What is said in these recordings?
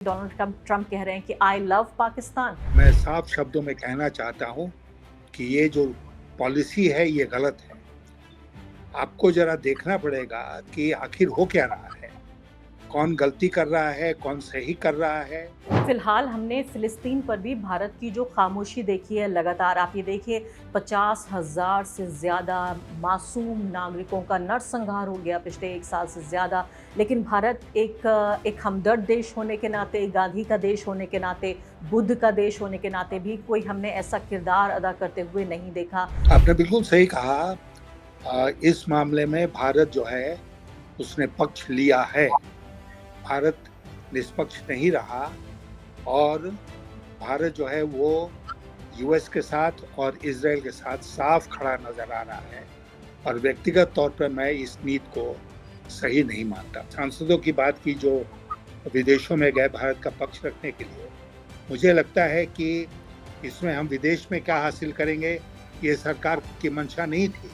Donald Trump कह रहे हैं कि आई लव पाकिस्तान। मैं साफ शब्दों में कहना चाहता हूं कि ये जो पॉलिसी है ये गलत है। आपको जरा देखना पड़ेगा कि आखिर हो क्या रहा है, कौन गलती कर रहा है, कौन सही कर रहा है। फिलहाल हमने फिलिस्तीन पर भी भारत की जो खामोशी देखी है लगातार, आप ये देखिए 50,000 से ज़्यादा मासूम नागरिकों का नरसंहार हो गया पिछले 1 साल से ज़्यादा। लेकिन भारत एक हमदर्द देश होने के नाते, गांधी का देश होने के नाते, बुद्ध का देश होने के नाते भी कोई हमने ऐसा किरदार अदा करते हुए नहीं देखा। आपने बिल्कुल सही कहा। इस मामले में भारत जो है उसने पक्ष लिया है। भारत निष्पक्ष नहीं रहा और भारत जो है वो यूएस के साथ और इजराइल के साथ साफ खड़ा नजर आ रहा है। और व्यक्तिगत तौर पर मैं इस नीति को सही नहीं मानता। सांसदों की बात की जो विदेशों में गए भारत का पक्ष रखने के लिए, मुझे लगता है कि इसमें हम विदेश में क्या हासिल करेंगे, ये सरकार की मंशा नहीं थी।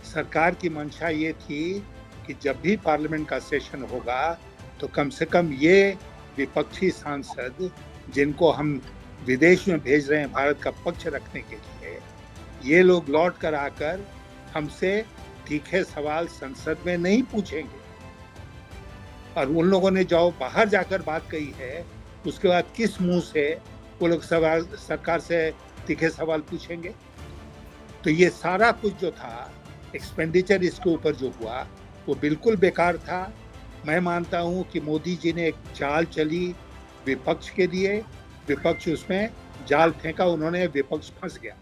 सरकार की मंशा ये थी कि जब भी पार्लियामेंट का सेशन होगा तो कम से कम ये विपक्षी सांसद जिनको हम विदेश में भेज रहे हैं भारत का पक्ष रखने के लिए, ये लोग लौट कर आकर हमसे तीखे सवाल संसद में नहीं पूछेंगे। और उन लोगों ने जो बाहर जाकर बात कही है उसके बाद किस मुंह से वो लोग सवाल सरकार से तीखे सवाल पूछेंगे। तो ये सारा कुछ जो था, एक्सपेंडिचर इसके ऊपर जो हुआ वो बिल्कुल बेकार था। मैं मानता हूं कि मोदी जी ने एक चाल चली विपक्ष के लिए, विपक्ष उसमें जाल फेंका, उन्होंने विपक्ष फंस गया।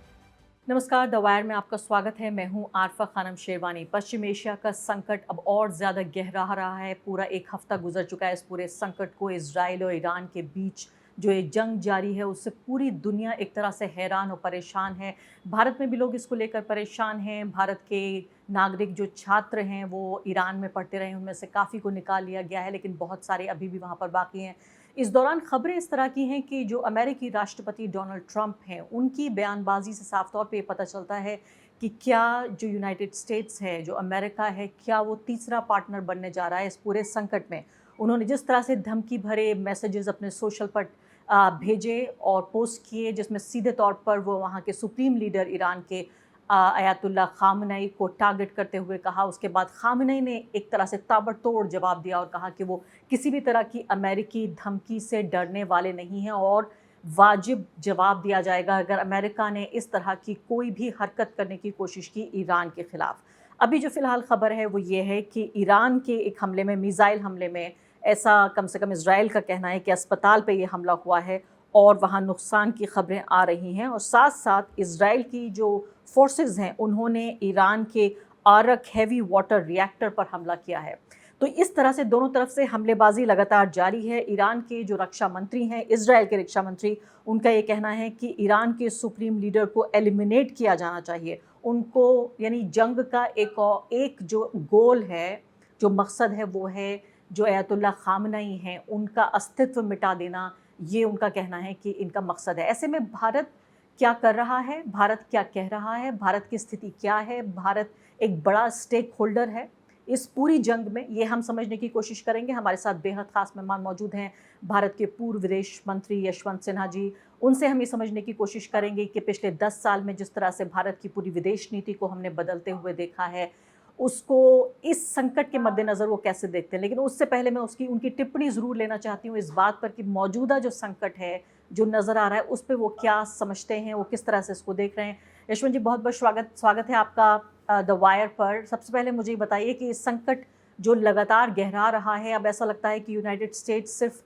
नमस्कार, द वायर में आपका स्वागत है। मैं हूं आरफा खानम शेरवानी। पश्चिम एशिया का संकट अब और ज़्यादा गहरा रहा है। पूरा एक हफ्ता गुजर चुका है इस पूरे संकट को। इजराइल और ईरान के बीच जो ये जंग जारी है उससे पूरी दुनिया एक तरह से हैरान और परेशान है। भारत में भी लोग इसको लेकर परेशान हैं। भारत के नागरिक जो छात्र हैं वो ईरान में पढ़ते रहे, उनमें से काफ़ी को निकाल लिया गया है, लेकिन बहुत सारे अभी भी वहाँ पर बाकी हैं। इस दौरान खबरें इस तरह की हैं कि जो अमेरिकी राष्ट्रपति डोनाल्ड ट्रंप हैं, उनकी बयानबाजी से साफ तौर पे ये पता चलता है कि क्या जो यूनाइटेड स्टेट्स है, जो अमेरिका है, क्या वो तीसरा पार्टनर बनने जा रहा है इस पूरे संकट में। उन्होंने जिस तरह से धमकी भरे मैसेजेस अपने सोशल पर भेजे और पोस्ट किए, जिसमें सीधे तौर पर वो वहाँ के सुप्रीम लीडर ईरान के अयातुल्ला खामनई को टारगेट करते हुए कहा। उसके बाद खामनई ने एक तरह से ताबड़तोड़ जवाब दिया और कहा कि वो किसी भी तरह की अमेरिकी धमकी से डरने वाले नहीं हैं और वाजिब जवाब दिया जाएगा अगर अमेरिका ने इस तरह की कोई भी हरकत करने की कोशिश की ईरान के खिलाफ। अभी जो फिलहाल खबर है वो ये है कि ईरान के एक हमले में, मिसाइल हमले में, ऐसा कम से कम इजराइल का कहना है कि अस्पताल पे ये हमला हुआ है और वहाँ नुकसान की खबरें आ रही हैं। और साथ साथ इजराइल की जो फोर्सेस हैं उन्होंने ईरान के आरक हैवी वाटर रिएक्टर पर हमला किया है। तो इस तरह से दोनों तरफ से हमलेबाजी लगातार जारी है। ईरान के जो रक्षा मंत्री हैं, इजराइल के रक्षा मंत्री, उनका ये कहना है कि ईरान के सुप्रीम लीडर को एलिमिनेट किया जाना चाहिए। उनको यानी जंग का एक जो गोल है, जो मकसद है, वो है जो अयातुल्ला खामनई हैं उनका अस्तित्व मिटा देना। ये उनका कहना है कि इनका मकसद है। ऐसे में भारत क्या कर रहा है, भारत क्या कह रहा है, भारत की स्थिति क्या है, भारत एक बड़ा स्टेक होल्डर है इस पूरी जंग में, ये हम समझने की कोशिश करेंगे। हमारे साथ बेहद खास मेहमान मौजूद हैं, भारत के पूर्व विदेश मंत्री यशवंत सिन्हा जी। उनसे हम ये समझने की कोशिश करेंगे कि पिछले 10 साल में जिस तरह से भारत की पूरी विदेश नीति को हमने बदलते हुए देखा है, उसको इस संकट के मद्देनज़र वो कैसे देखते हैं। लेकिन उससे पहले मैं उनकी टिप्पणी ज़रूर लेना चाहती हूँ इस बात पर कि मौजूदा जो संकट है, जो नज़र आ रहा है, उस पे वो क्या समझते हैं, वो किस तरह से इसको देख रहे हैं। यशवंत जी, बहुत बहुत स्वागत है आपका द वायर पर। सबसे पहले मुझे ये बताइए कि इस संकट जो लगातार गहरा रहा है, अब ऐसा लगता है कि यूनाइटेड स्टेट्स सिर्फ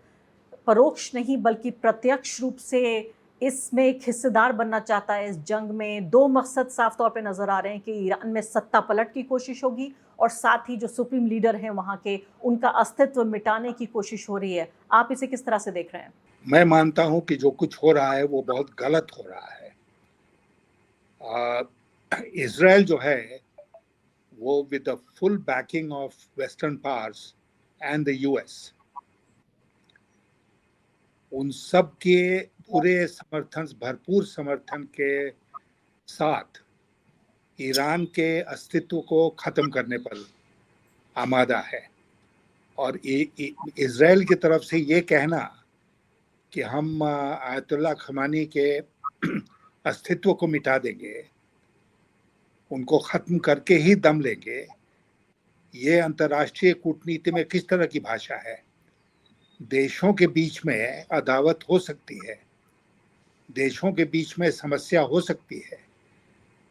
परोक्ष नहीं बल्कि प्रत्यक्ष रूप से इसमें एक हिस्सेदार बनना चाहता है इस जंग में। दो मकसद साफ तौर पे नजर आ रहे हैं कि ईरान में सत्ता पलट की कोशिश होगी और साथ ही जो सुप्रीम लीडर हैं वहाँ के, उनका अस्तित्व मिटाने की कोशिश हो रही है। आप इसे किस तरह से देख रहे हैं? मैं मानता हूं कि जो कुछ हो रहा है वो बहुत गलत हो रहा है। इजराइल जो है वो with the full banking of western powers and the US, उन सब के पूरे समर्थन, भरपूर समर्थन के साथ ईरान के अस्तित्व को खत्म करने पर आमादा है। और इजराइल की तरफ से ये कहना कि हम आयतुल्ला खमानी के अस्तित्व को मिटा देंगे, उनको खत्म करके ही दम लेंगे, ये अंतर्राष्ट्रीय कूटनीति में किस तरह की भाषा है? देशों के बीच में अदावत हो सकती है, देशों के बीच में समस्या हो सकती है,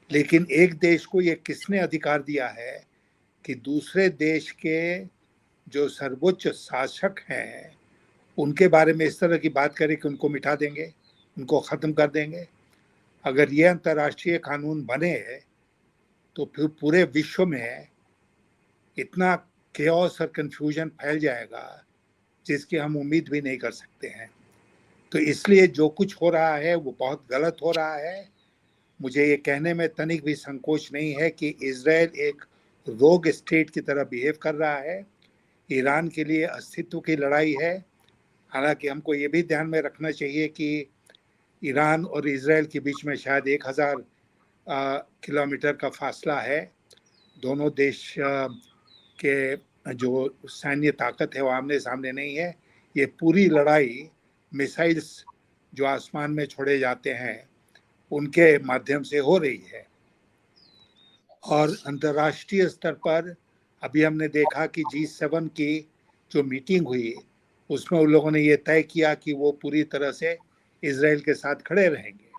लेकिन एक देश को ये किसने अधिकार दिया है कि दूसरे देश के जो सर्वोच्च शासक हैं उनके बारे में इस तरह की बात करें कि उनको मिटा देंगे, उनको खत्म कर देंगे? अगर ये अंतर्राष्ट्रीय कानून बने तो फिर पूरे विश्व में इतना केओस और कंफ्यूजन फैल जाएगा जिसकी हम उम्मीद भी नहीं कर सकते हैं। तो इसलिए जो कुछ हो रहा है वो बहुत गलत हो रहा है। मुझे ये कहने में तनिक भी संकोच नहीं है कि इजराइल एक रोग स्टेट की तरह बिहेव कर रहा है। ईरान के लिए अस्तित्व की लड़ाई है। हालांकि हमको ये भी ध्यान में रखना चाहिए कि ईरान और इजराइल के बीच में शायद 1000 किलोमीटर का फासला है। दोनों देश के जो सैन्य ताकत है वो आमने सामने नहीं है। ये पूरी लड़ाई मिसाइल्स जो आसमान में छोड़े जाते हैं उनके माध्यम से हो रही है। और अंतर्राष्ट्रीय स्तर पर अभी हमने देखा कि G7 की जो मीटिंग हुई उसमें उन लोगों ने ये तय किया कि वो पूरी तरह से इजराइल के साथ खड़े रहेंगे।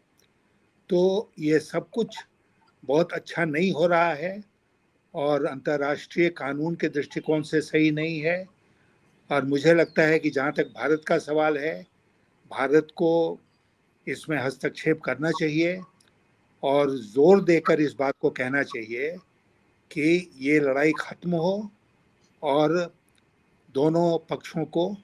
तो ये सब कुछ बहुत अच्छा नहीं हो रहा है और अंतर्राष्ट्रीय कानून के दृष्टिकोण से सही नहीं है। और मुझे लगता है कि जहाँ तक भारत का सवाल है, भारत को इसमें हस्तक्षेप करना चाहिए और जोर देकर इस बात को कहना चाहिए कि ये लड़ाई खत्म हो और दोनों पक्षों को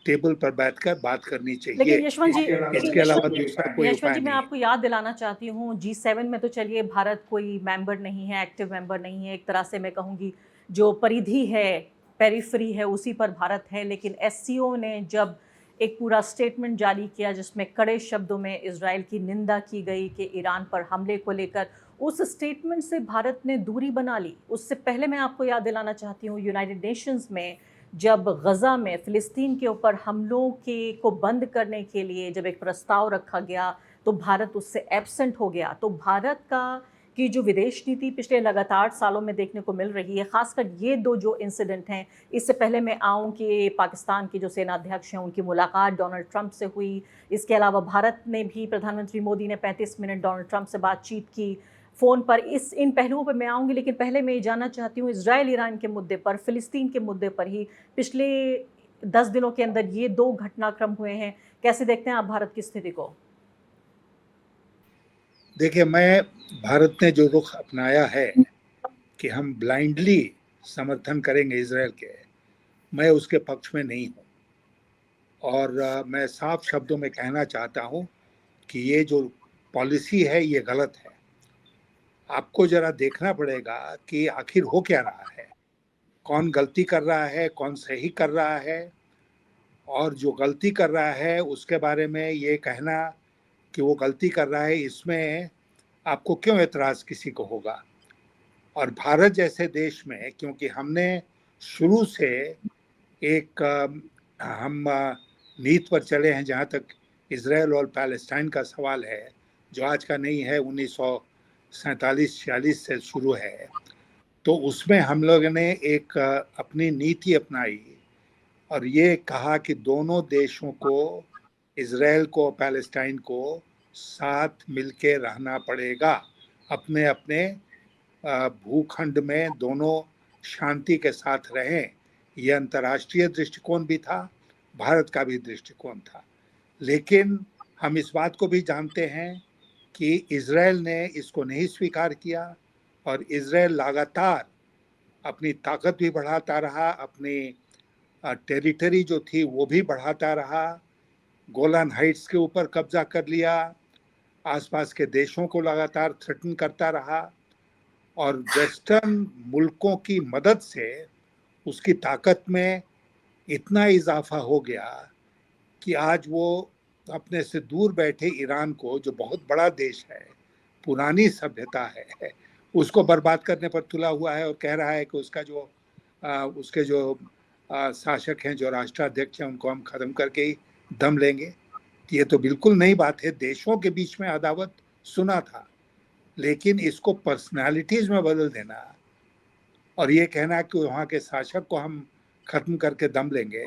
टेबल पर बैठकर बात करनी चाहिए। लेकिन यशवंत जी, इसके अलावा दूसरा कोई यशवंत उपाय जी, मैं नहीं। आपको याद दिलाना चाहती हूँ, G7 में तो चलिए भारत कोई मेंबर नहीं है, एक्टिव मेंबर नहीं है, एक तरह से मैं कहूँगी जो परिधि है, पेरिफेरी है, उसी पर भारत है। लेकिन एससीओ ने जब एक पूरा स्टेटमेंट जारी किया जिसमें कड़े शब्दों में इजराइल की निंदा की गई कि ईरान पर हमले को लेकर, उस स्टेटमेंट से भारत ने दूरी बना ली। उससे पहले मैं आपको याद दिलाना चाहती हूँ, यूनाइटेड नेशंस में जब गज़ा में फ़िलिस्तीन के ऊपर हमलों के को बंद करने के लिए जब एक प्रस्ताव रखा गया तो भारत उससे एब्सेंट हो गया। तो भारत का की जो विदेश नीति पिछले लगातार सालों में देखने को मिल रही है, खासकर ये दो जो इंसिडेंट हैं, इससे पहले मैं आऊँ कि पाकिस्तान के जो सेनाध्यक्ष हैं उनकी मुलाकात डोनाल्ड ट्रंप से हुई। इसके अलावा भारत ने भी, प्रधानमंत्री मोदी ने 35 मिनट डोनाल्ड ट्रंप से बातचीत की फ़ोन पर। इन पहलुओं पर मैं आऊँगी, लेकिन पहले मैं ये जानना चाहती हूँ, इजराइल ईरान के मुद्दे पर, फ़िलिस्तीन के मुद्दे पर ही पिछले 10 दिनों के अंदर ये 2 घटनाक्रम हुए हैं। कैसे देखते हैं आप भारत की स्थिति को? देखिए, मैं भारत ने जो रुख अपनाया है कि हम ब्लाइंडली समर्थन करेंगे इजराइल के, मैं उसके पक्ष में नहीं हूँ। और मैं साफ शब्दों में कहना चाहता हूँ कि ये जो पॉलिसी है ये गलत है। आपको जरा देखना पड़ेगा कि आखिर हो क्या रहा है, कौन गलती कर रहा है, कौन सही कर रहा है। और जो गलती कर रहा है उसके बारे में ये कहना कि वो गलती कर रहा है, इसमें आपको क्यों एतराज़ किसी को होगा? और भारत जैसे देश में, क्योंकि हमने शुरू से एक हम नीति पर चले हैं जहाँ तक इजराइल और पैलेस्टाइन का सवाल है, जो आज का नहीं है, 1947-46 से शुरू है। तो उसमें हम लोगों ने एक अपनी नीति अपनाई और ये कहा कि दोनों देशों को, इजराइल को, पैलेस्टाइन को साथ मिलके रहना पड़ेगा। अपने अपने भूखंड में दोनों शांति के साथ रहें। यह अंतर्राष्ट्रीय दृष्टिकोण भी था, भारत का भी दृष्टिकोण था। लेकिन हम इस बात को भी जानते हैं कि इजराइल ने इसको नहीं स्वीकार किया और इजराइल लगातार अपनी ताकत भी बढ़ाता रहा, अपनी टेरिटरी जो थी वो भी बढ़ाता रहा, गोलान हाइट्स के ऊपर कब्जा कर लिया, आसपास के देशों को लगातार थ्रेटन करता रहा और वेस्टर्न मुल्कों की मदद से उसकी ताकत में इतना इजाफा हो गया कि आज वो अपने से दूर बैठे ईरान को, जो बहुत बड़ा देश है, पुरानी सभ्यता है, उसको बर्बाद करने पर तुला हुआ है और कह रहा है कि उसके जो शासक हैं, जो राष्ट्राध्यक्ष हैं, उनको हम खत्म करके ही दम लेंगे। ये तो बिल्कुल नई बात है। देशों के बीच में अदावत सुना था, लेकिन इसको पर्सनालिटीज में बदल देना और ये कहना कि वहाँ के शासक को हम खत्म करके दम लेंगे,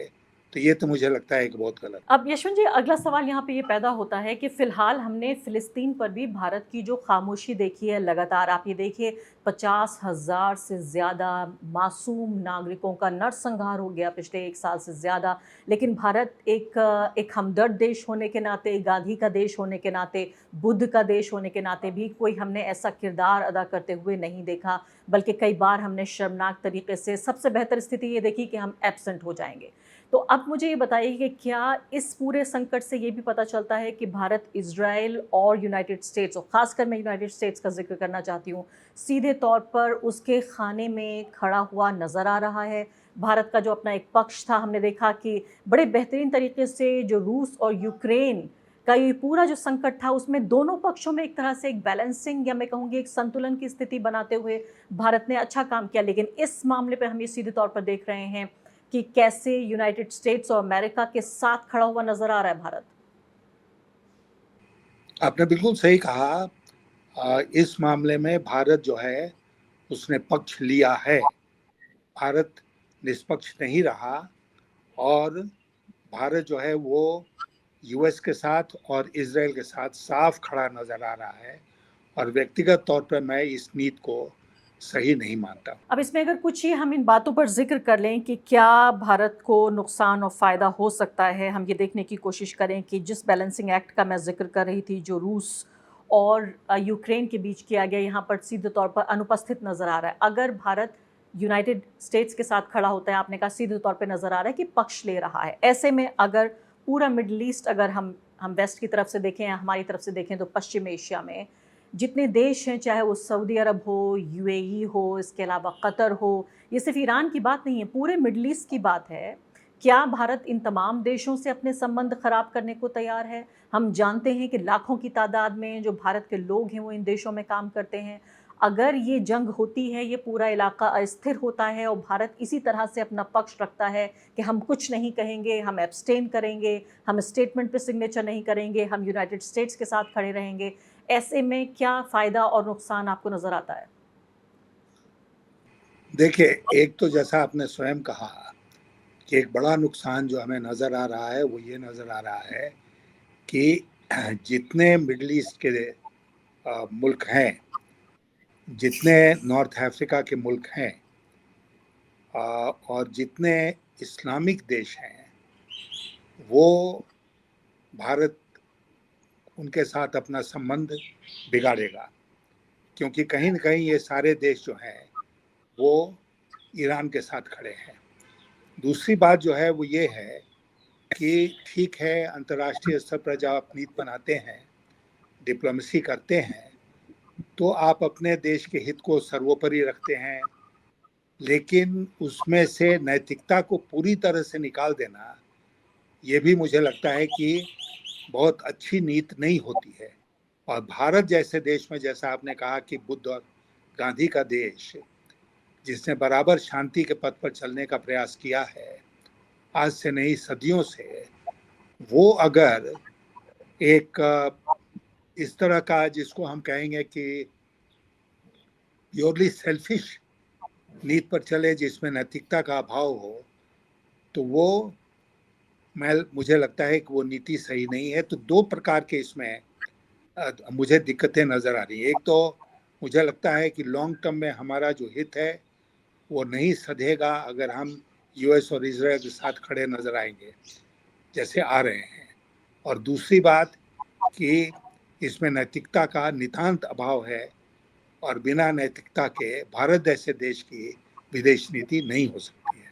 तो ये तो मुझे लगता है कि बहुत गलत। अब यशवंत जी, अगला सवाल यहाँ पे ये पैदा होता है कि फिलहाल हमने फिलिस्तीन पर भी भारत की जो खामोशी देखी है लगातार, आप ये देखिए 50,000 से ज़्यादा मासूम नागरिकों का नरसंहार हो गया पिछले 1 साल से ज़्यादा। लेकिन भारत एक हमदर्द देश होने के नाते, गांधी का देश होने के नाते, बुद्ध का देश होने के नाते भी कोई हमने ऐसा किरदार अदा करते हुए नहीं देखा, बल्कि कई बार हमने शर्मनाक तरीके से, सबसे बेहतर स्थिति ये देखी कि हम एब्सेंट हो जाएंगे। तो अब मुझे ये बताइए कि क्या इस पूरे संकट से ये भी पता चलता है कि भारत इजराइल और यूनाइटेड स्टेट्स, और ख़ासकर मैं यूनाइटेड स्टेट्स का जिक्र करना चाहती हूँ, सीधे तौर पर उसके खाने में खड़ा हुआ नज़र आ रहा है। भारत का जो अपना एक पक्ष था, हमने देखा कि बड़े बेहतरीन तरीके से जो रूस और यूक्रेन का ये पूरा जो संकट था, उसमें दोनों पक्षों में एक तरह से एक बैलेंसिंग, या मैं कहूँगी एक संतुलन की स्थिति बनाते हुए भारत ने अच्छा काम किया। लेकिन इस मामले पर हम ये सीधे तौर पर देख रहे हैं कि कैसे यूनाइटेड स्टेट्स और अमेरिका के साथ खड़ा हुआ नजर आ रहा है भारत। आपने बिल्कुल सही कहा। इस मामले में भारत जो है उसने पक्ष लिया है। भारत निष्पक्ष नहीं रहा और भारत जो है वो यूएस के साथ और इजराइल के साथ साफ खड़ा नजर आ रहा है और व्यक्तिगत तौर पर मैं इस नीति को सही नहीं मानता। अब इसमें अगर कुछ ही हम इन बातों पर जिक्र कर लें कि क्या भारत को नुकसान और फ़ायदा हो सकता है, हम ये देखने की कोशिश करें कि जिस बैलेंसिंग एक्ट का मैं जिक्र कर रही थी, जो रूस और यूक्रेन के बीच किया गया, यहाँ पर सीधे तौर पर अनुपस्थित नज़र आ रहा है। अगर भारत यूनाइटेड स्टेट्स के साथ खड़ा होता है, आपने कहा सीधे तौर पर नज़र आ रहा है कि पक्ष ले रहा है, ऐसे में अगर पूरा मिडल ईस्ट, अगर हम वेस्ट की तरफ से देखें या हमारी तरफ से देखें, तो पश्चिम एशिया में जितने देश हैं, चाहे वो सऊदी अरब हो, यूएई हो, इसके अलावा कतर हो, ये सिर्फ ईरान की बात नहीं है, पूरे मिडल ईस्ट की बात है। क्या भारत इन तमाम देशों से अपने संबंध खराब करने को तैयार है? हम जानते हैं कि लाखों की तादाद में जो भारत के लोग हैं वो इन देशों में काम करते हैं। अगर ये जंग होती है, ये पूरा इलाका अस्थिर होता है और भारत इसी तरह से अपना पक्ष रखता है कि हम कुछ नहीं कहेंगे, हम एब्सटेन करेंगे, हम स्टेटमेंट पे सिग्नेचर नहीं करेंगे, हम यूनाइटेड स्टेट्स के साथ खड़े रहेंगे, ऐसे में क्या फ़ायदा और नुकसान आपको नज़र आता है? देखिए, एक तो जैसा आपने स्वयं कहा कि एक बड़ा नुकसान जो हमें नज़र आ रहा है वो ये नज़र आ रहा है कि जितने मिडल ईस्ट के मुल्क हैं, जितने नॉर्थ अफ्रीका के मुल्क हैं और जितने इस्लामिक देश हैं, वो भारत उनके साथ अपना संबंध बिगाड़ेगा, क्योंकि कहीं न कहीं ये सारे देश जो हैं वो ईरान के साथ खड़े हैं। दूसरी बात जो है वो ये है कि ठीक है, अंतर्राष्ट्रीय स्तर पर जब आप नीति बनाते हैं, डिप्लोमेसी करते हैं, तो आप अपने देश के हित को सर्वोपरि रखते हैं, लेकिन उसमें से नैतिकता को पूरी तरह से निकाल देना, ये भी मुझे लगता है कि बहुत अच्छी नीति नहीं होती है। और भारत जैसे देश में, जैसा आपने कहा कि बुद्ध और गांधी का देश, जिसने बराबर शांति के पथ पर चलने का प्रयास किया है, आज से नहीं सदियों से, वो अगर एक इस तरह का, जिसको हम कहेंगे कि प्योरली सेल्फिश नीति पर चले, जिसमें नैतिकता का अभाव हो, तो वो मुझे लगता है कि वो नीति सही नहीं है। तो दो प्रकार के इसमें मुझे दिक्कतें नज़र आ रही है। एक तो मुझे लगता है कि लॉन्ग टर्म में हमारा जो हित है वो नहीं सधेगा अगर हम यूएस और इजराइल के साथ खड़े नज़र आएंगे जैसे आ रहे हैं। और दूसरी बात कि इसमें नैतिकता का नितांत अभाव है और बिना नैतिकता के भारत जैसे देश की विदेश नीति नहीं हो सकती है।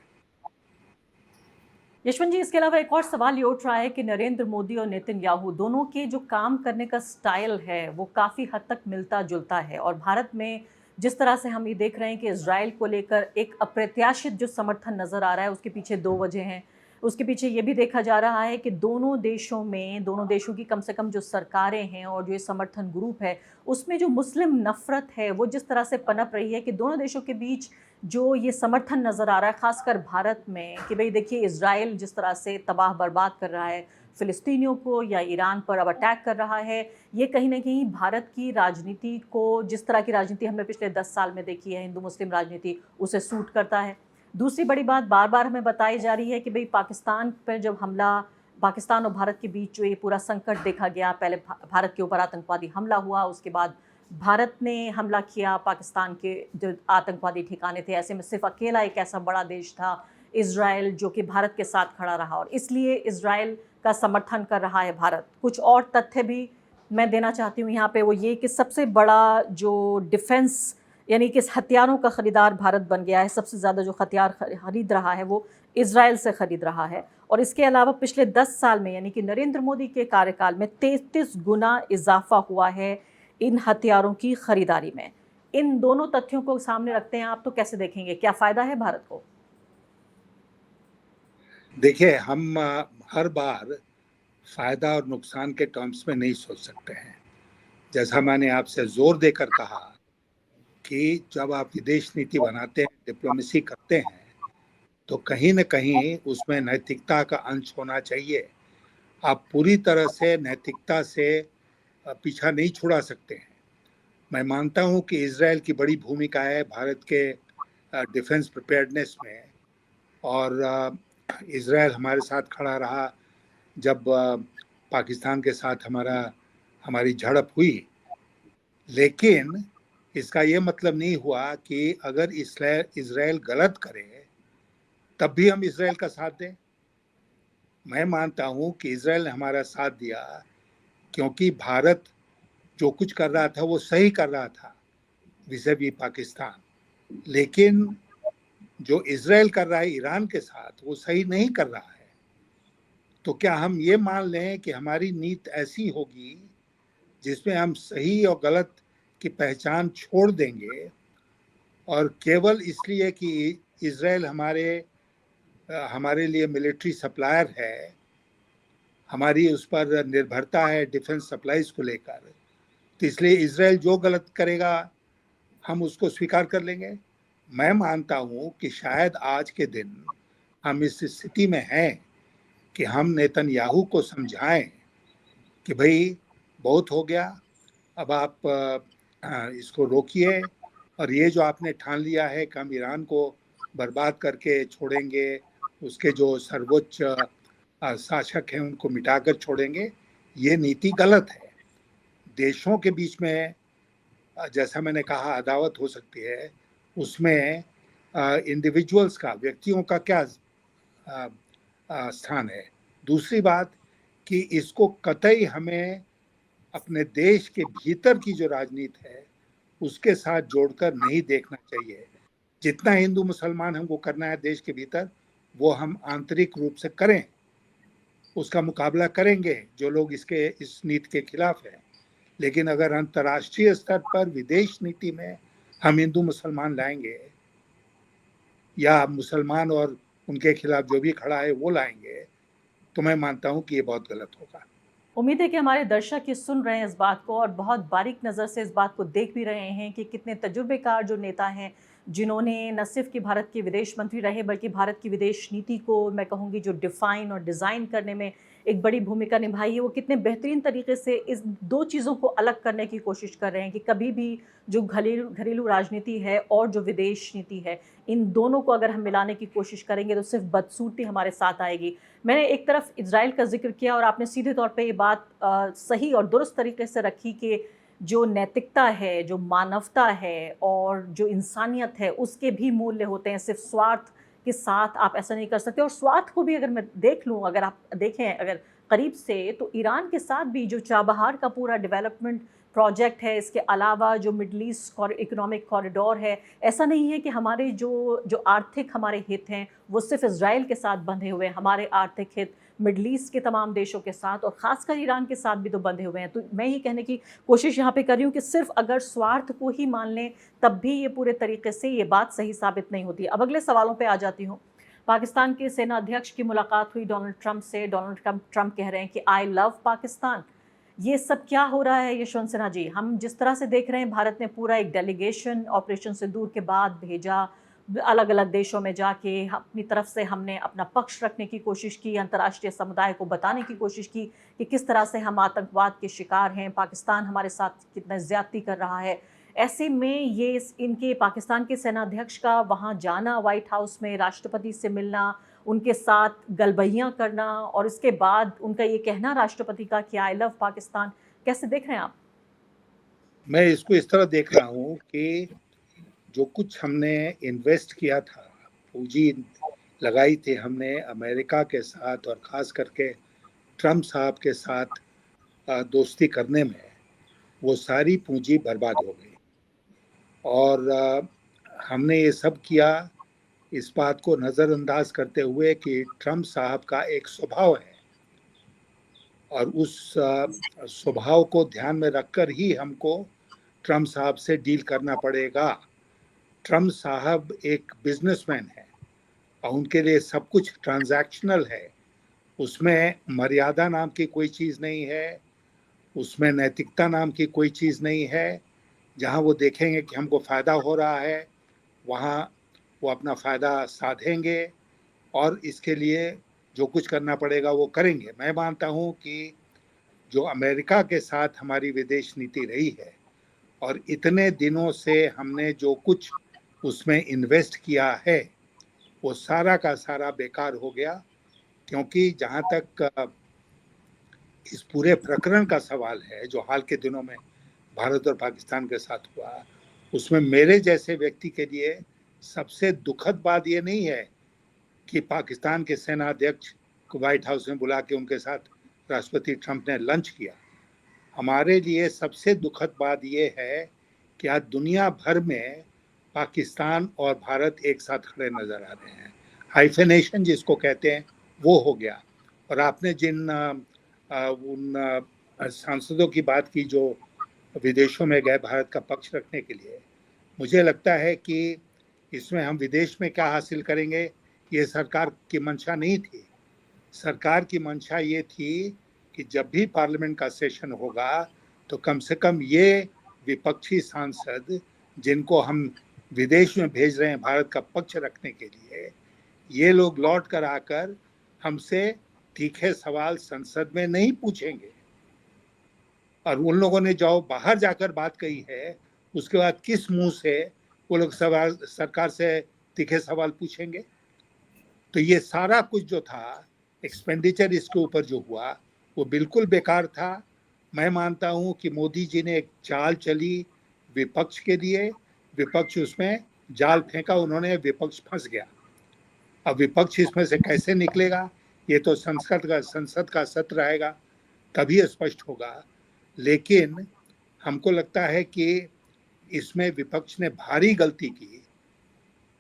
यशवंत जी, इसके अलावा एक और सवाल ये उठ रहा है कि नरेंद्र मोदी और नेतन्याहू दोनों के जो काम करने का स्टाइल है वो काफ़ी हद तक मिलता जुलता है, और भारत में जिस तरह से हम ये देख रहे हैं कि इजराइल को लेकर एक अप्रत्याशित जो समर्थन नज़र आ रहा है, उसके पीछे दो वजह हैं। उसके पीछे ये भी देखा जा रहा है कि दोनों देशों में, दोनों देशों की कम से कम जो सरकारें हैं और जो ये समर्थन ग्रुप है, उसमें जो मुस्लिम नफ़रत है वो जिस तरह से पनप रही है कि दोनों देशों के बीच जो ये समर्थन नज़र आ रहा है, ख़ासकर भारत में, कि भाई देखिए इजराइल जिस तरह से तबाह बर्बाद कर रहा है, फ़िलिस्तीनियों को या ईरान पर अब अटैक कर रहा है, ये कहीं न कहीं भारत की राजनीति को, जिस तरह की राजनीति हमने पिछले 10 साल में देखी है, हिंदू-मुस्लिम राजनीति, उसे सूट करता है। दूसरी बड़ी बात बार-बार हमें बताई जा रही है कि भई पाकिस्तान पर जब हमला, पाकिस्तान और भारत के बीच जो ये पूरा संकट देखा गया, पहले भारत के ऊपर आतंकवादी हमला हुआ, उसके बाद भारत ने हमला किया पाकिस्तान के जो आतंकवादी ठिकाने थे। ऐसे में सिर्फ़ अकेला एक ऐसा बड़ा देश था इज़राइल, जो कि भारत के साथ खड़ा रहा, और इसलिए इज़राइल का समर्थन कर रहा है भारत। कुछ और तथ्य भी मैं देना चाहती हूँ यहाँ पे, वो ये कि सबसे बड़ा जो डिफेंस यानी कि हथियारों का खरीदार भारत बन गया है। सबसे ज़्यादा जो हथियार खरीद रहा है वो इज़राइल से खरीद रहा है, और इसके अलावा पिछले 10 साल में यानी कि नरेंद्र मोदी के कार्यकाल में 33 गुना इजाफा हुआ है इन हथियारों की खरीदारी में। इन दोनों तथ्यों को सामने रखते हैं आप, तो कैसे देखेंगे, क्या फ़ायदा है भारत को? देखिए, हम हर बार फायदा और नुकसान के टर्म्स में नहीं सोच सकते हैं। जैसा मैंने आपसे जोर देकर कहा कि जब आप विदेश नीति बनाते हैं, डिप्लोमेसी करते हैं, तो कहीं न कहीं उसमें नैतिकता का अंश होना चाहिए। आप पूरी तरह से नैतिकता से पीछा नहीं छुड़ा सकते हैं। मैं मानता हूं कि इज़राइल की बड़ी भूमिका है भारत के डिफेंस प्रिपेयर्डनेस में, और इज़राइल हमारे साथ खड़ा रहा जब पाकिस्तान के साथ हमारी झड़प हुई। लेकिन इसका ये मतलब नहीं हुआ कि अगर इज़राइल गलत करे तब भी हम इज़राइल का साथ दें। मैं मानता हूं कि इज़राइल ने हमारा साथ दिया क्योंकि भारत जो कुछ कर रहा था वो सही कर रहा था विज़-वी पाकिस्तान। लेकिन जो इज़राइल कर रहा है ईरान के साथ वो सही नहीं कर रहा है। तो क्या हम ये मान लें कि हमारी नीति ऐसी होगी जिसमें हम सही और गलत की पहचान छोड़ देंगे, और केवल इसलिए कि इज़राइल हमारे लिए मिलिट्री सप्लायर है, हमारी उस पर निर्भरता है डिफेंस सप्लाईज को लेकर, तो इसलिए इज़राइल जो गलत करेगा हम उसको स्वीकार कर लेंगे? मैं मानता हूं कि शायद आज के दिन हम इस स्थिति में हैं कि हम नेतन्याहू को समझाएं कि भाई बहुत हो गया, अब आप इसको रोकिए, और ये जो आपने ठान लिया है कि हम ईरान को बर्बाद करके छोड़ेंगे, उसके जो सर्वोच्च शासक हैं उनको मिटाकर छोड़ेंगे, ये नीति गलत है। देशों के बीच में जैसा मैंने कहा अदावत हो सकती है, उसमें इंडिविजुअल्स का, व्यक्तियों का क्या स्थान है। दूसरी बात कि इसको कतई हमें अपने देश के भीतर की जो राजनीति है उसके साथ जोड़कर नहीं देखना चाहिए। जितना हिंदू मुसलमान हमको करना है देश के भीतर, वो हम आंतरिक रूप से करें, उसका मुकाबला करेंगे जो लोग इस नीति के खिलाफ है। लेकिन अगर अंतर्राष्ट्रीय स्तर पर विदेश नीति में हम हिंदू मुसलमान लाएंगे, या मुसलमान और उनके खिलाफ जो भी खड़ा है वो लाएंगे, तो मैं मानता हूं कि ये बहुत गलत होगा। उम्मीद है कि हमारे दर्शक ये सुन रहे हैं इस बात को, और बहुत बारीक नज़र से इस बात को देख भी रहे हैं कि कितने तजुर्बेकार जो नेता हैं, जिन्होंने न सिर्फ कि भारत के विदेश मंत्री रहे, बल्कि भारत की विदेश नीति को मैं कहूँगी जो डिफ़ाइन और डिज़ाइन करने में एक बड़ी भूमिका निभाई है, वो कितने बेहतरीन तरीके से इस दो चीज़ों को अलग करने की कोशिश कर रहे हैं कि कभी भी जो घरेलू राजनीति है और जो विदेश नीति है, इन दोनों को अगर हम मिलाने की कोशिश करेंगे तो सिर्फ बदसूरती हमारे साथ आएगी। मैंने एक तरफ इज़राइल का ज़िक्र किया, और आपने सीधे तौर पे ये बात सही और दुरुस्त तरीके से रखी कि जो नैतिकता है, जो मानवता है और जो इंसानियत है, उसके भी मूल्य होते हैं। सिर्फ स्वार्थ के साथ आप ऐसा नहीं कर सकते। और स्वार्थ को भी अगर मैं देख लूँ, अगर आप देखें अगर करीब से, तो ईरान के साथ भी जो चाबहार का पूरा डेवलपमेंट प्रोजेक्ट है, इसके अलावा जो मिडल ईस्ट इकोनॉमिक कॉरिडोर है, ऐसा नहीं है कि हमारे जो आर्थिक हमारे हित हैं वो सिर्फ इज़राइल के साथ बंधे हुए हैं। हमारे आर्थिक हित मिडल ईस्ट के तमाम देशों के साथ और ख़ासकर ईरान के साथ भी तो बंधे हुए हैं। तो मैं ये कहने की कोशिश यहाँ पे कर रही हूँ कि सिर्फ अगर स्वार्थ को ही मान लें तब भी ये पूरे तरीके से ये बात सही साबित नहीं होती। अब अगले सवालों पे आ जाती हूँ। पाकिस्तान के सेना अध्यक्ष की मुलाकात हुई डोनाल्ड ट्रंप से। डोनाल्ड ट्रंप कह रहे हैं कि आई लव पाकिस्तान। ये सब क्या हो रहा है यशवंत सिन्हा जी? हम जिस तरह से देख रहे हैं, भारत ने पूरा एक डेलीगेशन ऑपरेशन सिंदूर के बाद भेजा, अलग अलग देशों में जाके अपनी तरफ से हमने अपना पक्ष रखने की कोशिश की, अंतर्राष्ट्रीय समुदाय को बताने की कोशिश की कि किस तरह से हम आतंकवाद के शिकार हैं, पाकिस्तान हमारे साथ कितना ज्यादती कर रहा है। ऐसे में ये इनके पाकिस्तान के सेनाध्यक्ष का वहाँ जाना, व्हाइट हाउस में राष्ट्रपति से मिलना, उनके साथ गलबैयाँ करना और इसके बाद उनका ये कहना राष्ट्रपति का कि आई लव पाकिस्तान, कैसे देख रहे हैं आप? मैं इसको इस तरह देख रहा हूँ कि जो कुछ हमने इन्वेस्ट किया था, पूंजी लगाई थी हमने अमेरिका के साथ और खास करके ट्रम्प साहब के साथ दोस्ती करने में, वो सारी पूंजी बर्बाद हो गई। और हमने ये सब किया इस बात को नज़रअंदाज करते हुए कि ट्रम्प साहब का एक स्वभाव है और उस स्वभाव को ध्यान में रखकर ही हमको ट्रम्प साहब से डील करना पड़ेगा। ट्रम्प साहब एक बिजनेसमैन है और उनके लिए सब कुछ ट्रांजैक्शनल है। उसमें मर्यादा नाम की कोई चीज़ नहीं है, उसमें नैतिकता नाम की कोई चीज़ नहीं है। जहाँ वो देखेंगे कि हमको फ़ायदा हो रहा है, वहाँ वो अपना फ़ायदा साधेंगे और इसके लिए जो कुछ करना पड़ेगा वो करेंगे। मैं मानता हूँ कि जो अमेरिका के साथ हमारी विदेश नीति रही है और इतने दिनों से हमने जो कुछ उसमें इन्वेस्ट किया है, वो सारा का सारा बेकार हो गया। क्योंकि जहाँ तक इस पूरे प्रकरण का सवाल है जो हाल के दिनों में भारत और पाकिस्तान के साथ हुआ, उसमें मेरे जैसे व्यक्ति के लिए सबसे दुखद बात ये नहीं है कि पाकिस्तान के सेनाध्यक्ष को व्हाइट हाउस में बुला के उनके साथ राष्ट्रपति ट्रंप ने लंच किया। हमारे लिए सबसे दुखद बात ये है कि आज दुनिया भर में पाकिस्तान और भारत एक साथ खड़े नजर आ रहे हैं। हाइफेनेशन जिसको कहते हैं वो हो गया। और आपने जिन उन सांसदों की बात की जो विदेशों में गए भारत का पक्ष रखने के लिए, मुझे लगता है कि इसमें हम विदेश में क्या हासिल करेंगे, ये सरकार की मंशा नहीं थी। सरकार की मंशा ये थी कि जब भी पार्लियामेंट का सेशन होगा तो कम से कम ये विपक्षी सांसद जिनको हम विदेश में भेज रहे हैं भारत का पक्ष रखने के लिए, ये लोग लौट कर आकर हमसे तीखे सवाल संसद में नहीं पूछेंगे। और उन लोगों ने जो बाहर जाकर बात कही है, उसके बाद किस मुंह से वो लोग सवाल सरकार से तीखे सवाल पूछेंगे? तो ये सारा कुछ जो था, एक्सपेंडिचर इसके ऊपर जो हुआ, वो बिल्कुल बेकार था। मैं मानता हूं कि मोदी जी ने एक चाल चली विपक्ष के लिए, विपक्ष उसमें जाल फेंका, उन्होंने, विपक्ष फंस गया। अब विपक्ष इसमें से कैसे निकलेगा, ये तो संसद का सत्र रहेगा तभी स्पष्ट होगा। लेकिन हमको लगता है कि इसमें विपक्ष ने भारी गलती की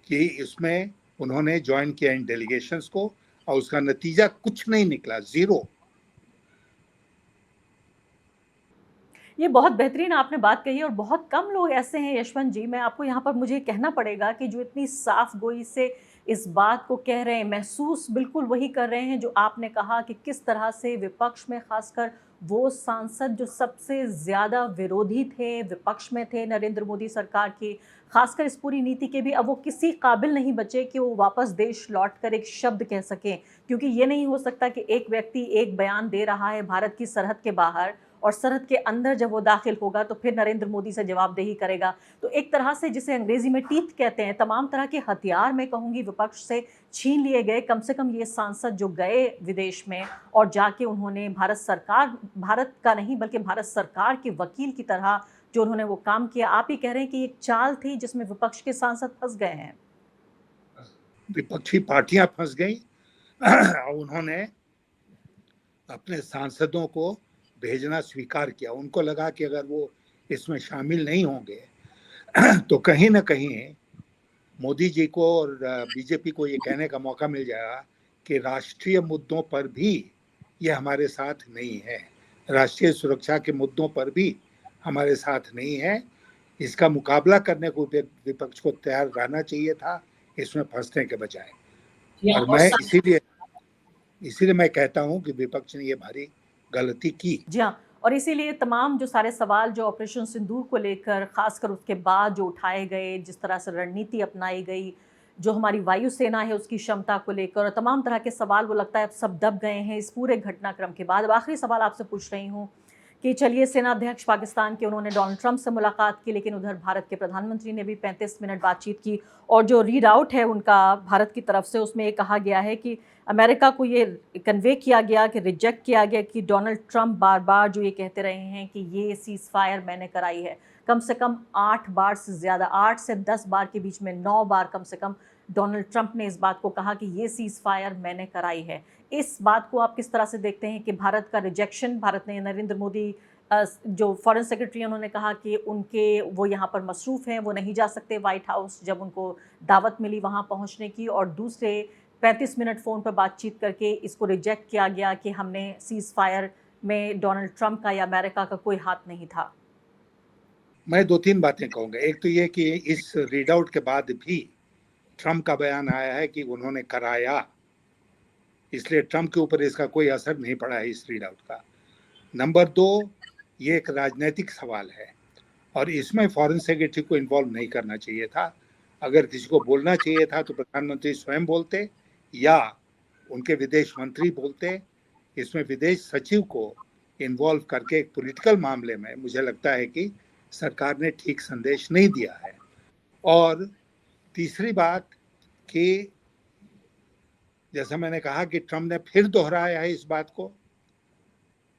कि इसमें उन्होंने ज्वाइन किया इन डेलीगेशंस को और उसका नतीजा कुछ नहीं निकला, जीरो। ये बहुत बेहतरीन आपने बात कही और बहुत कम लोग ऐसे हैं यशवंत जी, मैं आपको यहाँ पर मुझे कहना पड़ेगा कि जो इतनी साफ गोई से इस बात को कह रहे हैं, महसूस बिल्कुल वही कर रहे हैं जो आपने कहा कि किस तरह से विपक्ष में खासकर वो सांसद जो सबसे ज़्यादा विरोधी थे, विपक्ष में थे नरेंद्र मोदी सरकार की, खासकर इस पूरी नीति के भी, अब वो किसी काबिल नहीं बचे कि वो वापस देश लौट कर एक शब्द कह सकें। क्योंकि ये नहीं हो सकता कि एक व्यक्ति एक बयान दे रहा है भारत की सरहद के बाहर और सरहद के अंदर जब वो दाखिल होगा तो फिर नरेंद्र मोदी से जवाबदेही करेगा। तो एक तरह से जिसे अंग्रेजी में टीथ कहते हैं, तमाम तरह के हथियार मैं कहूँगी विपक्ष से छीन लिए गए। कम से कम ये सांसद जो गए विदेश में और जाके उन्होंने भारत का नहीं बल्कि भारत सरकार के वकील की तरह जो उन्होंने वो काम किया, आप ही कह रहे हैं कि एक चाल थी जिसमें विपक्ष के सांसद फंस गए हैं। विपक्षी पार्टियां फंस गई और उन्होंने अपने सांसदों को भेजना स्वीकार किया। उनको लगा कि अगर वो इसमें शामिल नहीं होंगे तो कहीं ना कहीं मोदी जी को और बीजेपी को ये कहने का मौका मिल जाएगा कि राष्ट्रीय मुद्दों पर भी ये हमारे साथ नहीं है, राष्ट्रीय सुरक्षा के मुद्दों पर भी हमारे साथ नहीं है। इसका मुकाबला करने को विपक्ष को तैयार रहना चाहिए था, इसमें फंसने के बजाय। और मैं इसीलिए मैं कहता हूं कि विपक्ष ने ये भारी गलती की। जी हाँ, और इसीलिए तमाम जो सारे सवाल जो ऑपरेशन सिंदूर को लेकर खासकर उसके बाद जो उठाए गए, जिस तरह से रणनीति अपनाई गई, जो हमारी वायुसेना है उसकी क्षमता को लेकर, और तमाम तरह के सवाल वो लगता है अब सब दब गए हैं इस पूरे घटनाक्रम के बाद। अब आखिरी सवाल आपसे पूछ रही हूँ कि चलिए, सेनाध्यक्ष पाकिस्तान के उन्होंने डोनाल्ड ट्रंप से मुलाकात की, लेकिन उधर भारत के प्रधानमंत्री ने भी 35 मिनट बातचीत की, और जो रीड आउट है उनका भारत की तरफ से, उसमें ये कहा गया है कि अमेरिका को ये कन्वे किया गया, कि रिजेक्ट किया गया कि डोनाल्ड ट्रंप बार बार जो ये कहते रहे हैं कि ये सीज़ फायर मैंने कराई है। कम से कम 8 बार से ज़्यादा, 8 से 10 बार के बीच में 9 बार कम से कम डोनाल्ड ट्रंप ने इस बात को कहा कि ये सीज़ फायर मैंने कराई है। इस बात को आप किस तरह से देखते हैं कि भारत का रिजेक्शन, भारत ने नरेंद्र मोदी जो फॉरेन सेक्रेटरी, उन्होंने कहा कि वो यहाँ पर मसरूफ़ हैं, वो नहीं जा सकते व्हाइट हाउस, जब उनको दावत मिली वहाँ पहुँचने की, और दूसरे 35 मिनट फ़ोन पर बातचीत करके इसको रिजेक्ट किया गया कि हमने सीज़ फायर में डोनाल्ड ट्रंप का या अमेरिका का कोई हाथ नहीं था। मैं 2-3 बातें कहूँगा। एक तो ये कि इस रीड आउट के बाद भी ट्रंप का बयान आया है कि उन्होंने कराया, इसलिए ट्रंप के ऊपर इसका कोई असर नहीं पड़ा है इस रीड आउट का। नंबर 2, ये एक राजनीतिक सवाल है और इसमें फॉरेन सेक्रेटरी को इन्वॉल्व नहीं करना चाहिए था। अगर किसी को बोलना चाहिए था तो प्रधानमंत्री स्वयं बोलते या उनके विदेश मंत्री बोलते। इसमें विदेश सचिव को इन्वॉल्व करके एक पॉलिटिकल मामले में मुझे लगता है कि सरकार ने ठीक संदेश नहीं दिया है। और तीसरी बात कि जैसा मैंने कहा कि ट्रंप ने फिर दोहराया है इस बात को,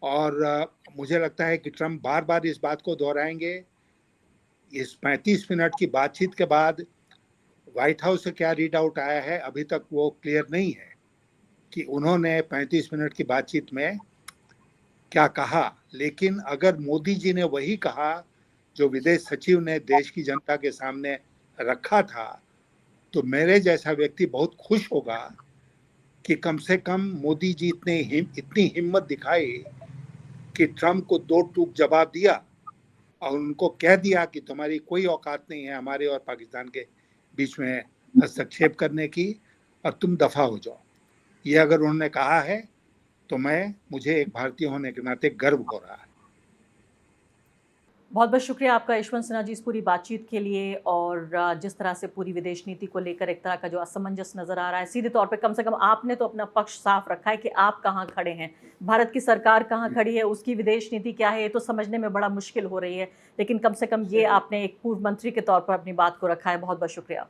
और मुझे लगता है कि ट्रंप बार बार इस बात को दोहराएंगे। इस 35 मिनट की बातचीत के बाद व्हाइट हाउस से क्या रीड आउट आया है अभी तक वो क्लियर नहीं है कि उन्होंने 35 मिनट की बातचीत में क्या कहा। लेकिन अगर मोदी जी ने वही कहा जो विदेश सचिव ने देश की जनता के सामने रखा था, तो मेरे जैसा व्यक्ति बहुत खुश होगा कि कम से कम मोदी जी इतनी हिम्मत दिखाई कि ट्रंप को 2 टूक जवाब दिया और उनको कह दिया कि तुम्हारी कोई औकात नहीं है हमारे और पाकिस्तान के बीच में हस्तक्षेप करने की, और तुम दफा हो जाओ। ये अगर उन्होंने कहा है तो मुझे एक भारतीय होने के नाते गर्व हो रहा है। बहुत बहुत शुक्रिया आपका यशवंत सिन्हा जी इस पूरी बातचीत के लिए, और जिस तरह से पूरी विदेश नीति को लेकर एक तरह का जो असमंजस नज़र आ रहा है, सीधे तौर पे कम से कम आपने तो अपना पक्ष साफ रखा है कि आप कहाँ खड़े हैं, भारत की सरकार कहाँ खड़ी है, उसकी विदेश नीति क्या है, ये तो समझने में बड़ा मुश्किल हो रही है, लेकिन कम से कम ये आपने एक पूर्व मंत्री के तौर पर अपनी बात को रखा है। बहुत बहुत शुक्रिया।